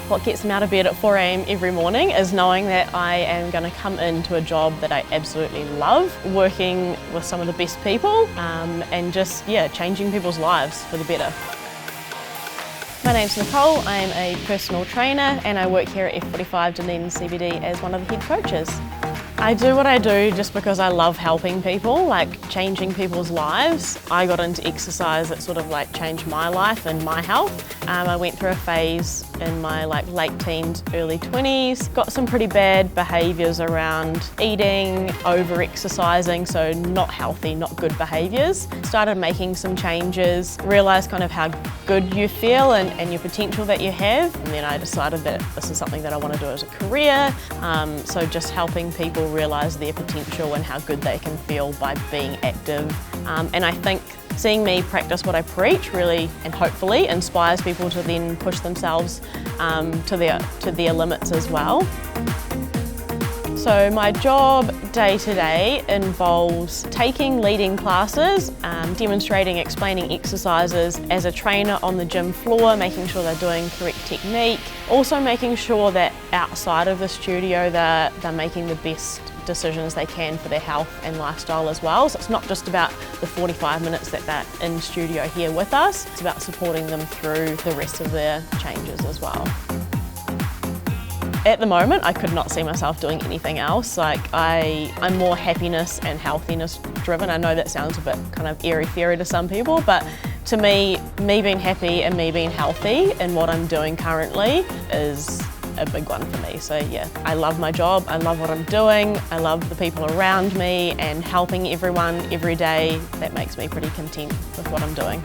What gets me out of bed at 4 AM every morning is knowing that I am going to come into a job that I absolutely love, working with some of the best people and just changing people's lives for the better. My name's Nicole, I'm a personal trainer and I work here at F45 Dunedin CBD as one of the head coaches. I do what I do just because I love helping people, like changing people's lives. I got into exercise that sort of like changed my life and my health. I went through a phase in my late teens, early 20s, got some pretty bad behaviours around eating, over-exercising, so not healthy, not good behaviours. Started making some changes, realised kind of how good you feel and your potential that you have, and then I decided that this is something that I want to do as a career, so just helping people realise their potential and how good they can feel by being active. And I think seeing me practice what I preach really and hopefully inspires people to then push themselves to their limits as well. So my job day to day involves leading classes, demonstrating, explaining exercises as a trainer on the gym floor, making sure they're doing correct technique, also making sure that outside of the studio they're making the best decisions they can for their health and lifestyle as well. So it's not just about the 45 minutes that they're in studio here with us, it's about supporting them through the rest of their changes as well. At the moment, I could not see myself doing anything else. I'm more happiness and healthiness driven. I know that sounds a bit kind of airy-fairy to some people, but to me being happy and me being healthy in what I'm doing currently is a big one for me. So yeah, I love my job, I love what I'm doing, I love the people around me and helping everyone every day. That makes me pretty content with what I'm doing.